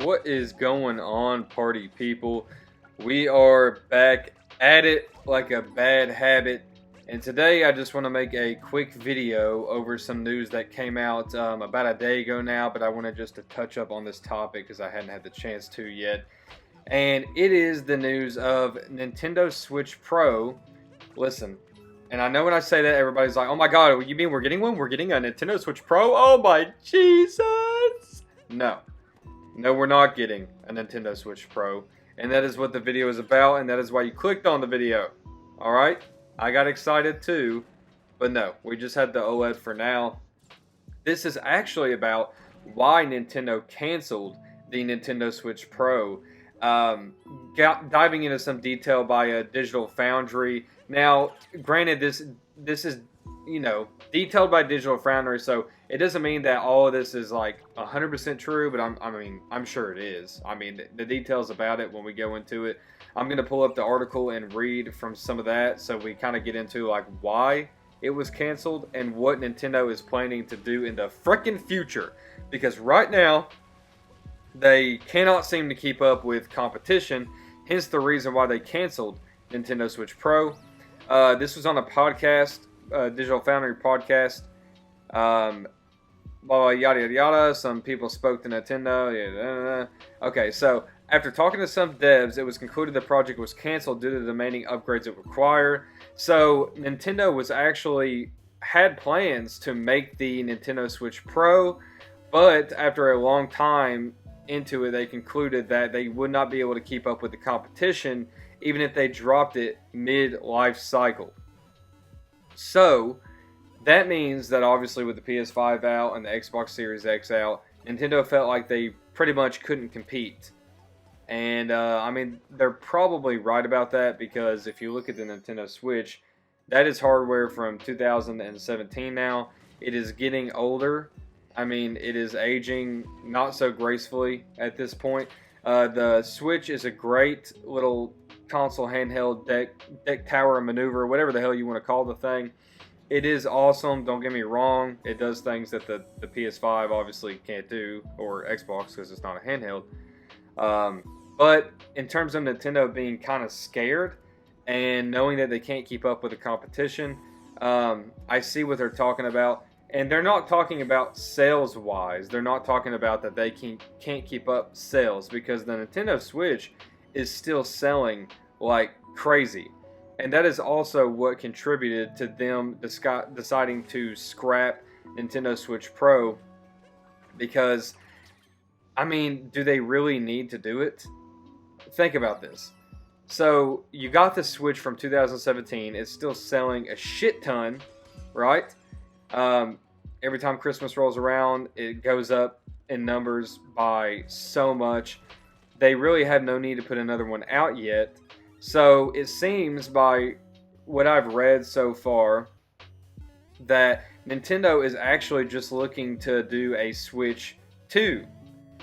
What is going on, party people? We are back at it like a bad habit, and today I just want to make a quick video over some news that came out about a day ago now, but I wanted just to touch up on this topic because I hadn't had the chance to yet. And it is the news of Nintendo Switch Pro. Listen, and I know when I say that, everybody's like, oh my god, you mean we're getting one? We're getting a Nintendo Switch Pro? Oh my Jesus! No, we're not getting a Nintendo Switch Pro. And that is what the video is about, and that is why you clicked on the video. Alright? I got excited too, but no, we just had the OLED for now. This is actually about why Nintendo canceled the Nintendo Switch Pro. Diving into some detail by a Digital Foundry. Now, granted, this is, detailed by Digital Foundry, so it doesn't mean that all of this is like 100% true, but I'm sure it is. I mean, the details about it when we go into it. I'm going to pull up the article and read from some of that, so we kind of get into like why it was canceled and what Nintendo is planning to do in the frickin' future. Because right now, they cannot seem to keep up with competition, hence the reason why they canceled Nintendo Switch Pro. This was on a podcast, Digital Foundry podcast. Yada yada yada. Some people spoke to Nintendo. Okay, so after talking to some devs, it was concluded the project was canceled due to the demanding upgrades it required. So Nintendo was actually had plans to make the Nintendo Switch Pro, but after a long time into it, they concluded that they would not be able to keep up with the competition, even if they dropped it mid-life cycle. So that means that obviously with the PS5 out and the Xbox Series X out, Nintendo felt like they pretty much couldn't compete. And they're probably right about that, because if you look at the Nintendo Switch, that is hardware from 2017 now. It is getting older. It is aging not so gracefully at this point. The Switch is a great little console handheld deck tower maneuver, whatever the hell you want to call the thing. It is awesome, don't get me wrong. It does things that the PS5 obviously can't do, or Xbox, because it's not a handheld. But in terms of Nintendo being kind of scared and knowing that they can't keep up with the competition, I see what they're talking about. And they're not talking about sales-wise. They're not talking about that they can't keep up sales, because the Nintendo Switch is still selling like crazy. And that is also what contributed to them deciding to scrap Nintendo Switch Pro. Because, do they really need to do it? Think about this. So, you got the Switch from 2017. It's still selling a shit ton, right? Every time Christmas rolls around, it goes up in numbers by so much. They really have no need to put another one out yet. So it seems, by what I've read so far, that Nintendo is actually just looking to do a Switch 2,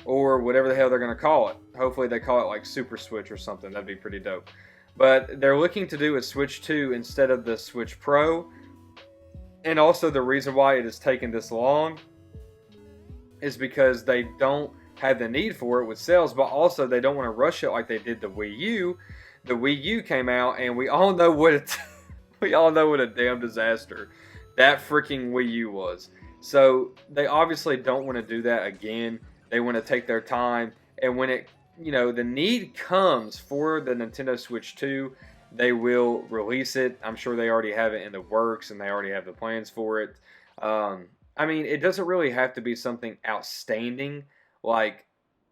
or whatever the hell they're going to call it. Hopefully they call it like Super Switch or something. That'd be pretty dope. But they're looking to do a Switch 2 instead of the Switch Pro. And also the reason why it has taken this long is because they don't have the need for it with sales, but also they don't want to rush it like they did the Wii U. The Wii U came out, and we all know what a damn disaster that freaking Wii U was. So they obviously don't want to do that again. They want to take their time, and when the need comes for the Nintendo Switch 2, they will release it. I'm sure they already have it in the works, and they already have the plans for it. It doesn't really have to be something outstanding like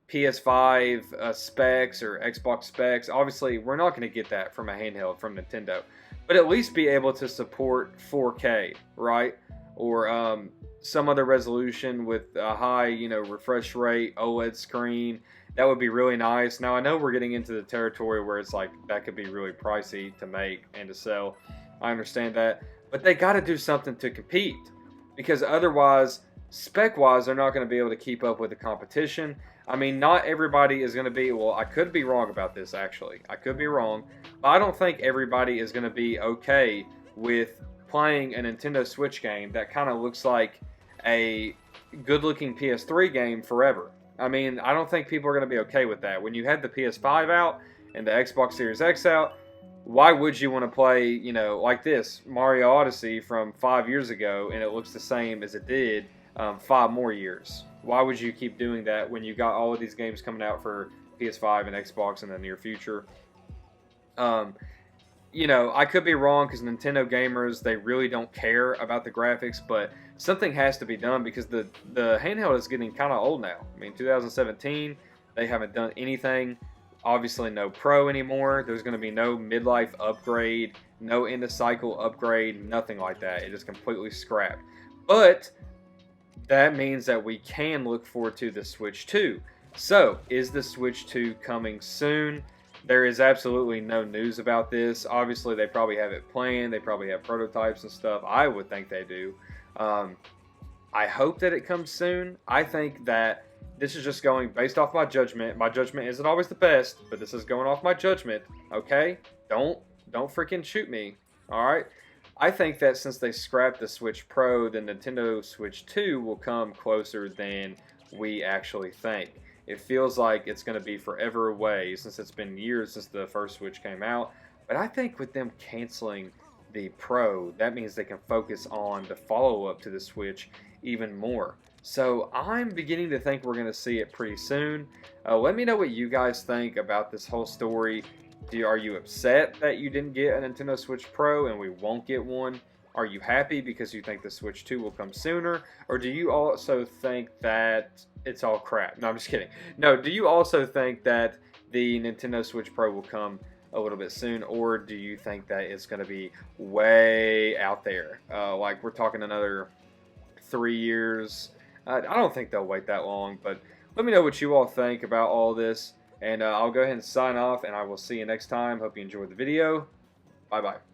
PS5 specs or Xbox specs. Obviously, we're not going to get that from a handheld from Nintendo. But at least be able to support 4K, right? Or some other resolution with a high, refresh rate, OLED screen. That would be really nice. Now, I know we're getting into the territory where it's like that could be really pricey to make and to sell. I understand that. But they got to do something to compete. Because otherwise, spec-wise, they're not going to be able to keep up with the competition. Not everybody is going to be... Well, I could be wrong about this, actually. I could be wrong. But I don't think everybody is going to be okay with playing a Nintendo Switch game that kind of looks like a good-looking PS3 game forever. I mean, I don't think people are going to be okay with that. When you had the PS5 out and the Xbox Series X out, why would you want to play, you know, like this Mario Odyssey from 5 years ago and it looks the same as it did 5 more years? Why would you keep doing that when you got all of these games coming out for PS5 and Xbox in the near future? You know, I could be wrong because Nintendo gamers, they really don't care about the graphics, but something has to be done because the handheld is getting kind of old now. I mean, 2017, they haven't done anything. Obviously, no Pro anymore. There's going to be no midlife upgrade, no end of cycle upgrade, nothing like that. It is completely scrapped. But that means that we can look forward to the Switch 2. So, is the Switch 2 coming soon? There is absolutely no news about this. Obviously, they probably have it planned. They probably have prototypes and stuff. I would think they do. I hope that it comes soon. I think that this is just going based off my judgment. My judgment isn't always the best, but this is going off my judgment. Okay? Don't freaking shoot me. All right? I think that since they scrapped the Switch Pro, the Nintendo Switch 2 will come closer than we actually think. It feels like it's going to be forever away since it's been years since the first Switch came out. But I think with them canceling the Pro, that means they can focus on the follow-up to the Switch even more. So I'm beginning to think we're going to see it pretty soon. Let me know what you guys think about this whole story. Are you upset that you didn't get a Nintendo Switch Pro and we won't get one? Are you happy because you think the Switch 2 will come sooner? Or do you also think that it's all crap? No, I'm just kidding. No, do you also think that the Nintendo Switch Pro will come a little bit soon? Or do you think that it's going to be way out there? Like we're talking another 3 years. I don't think they'll wait that long. But let me know what you all think about all this. And I'll go ahead and sign off. And I will see you next time. Hope you enjoyed the video. Bye-bye.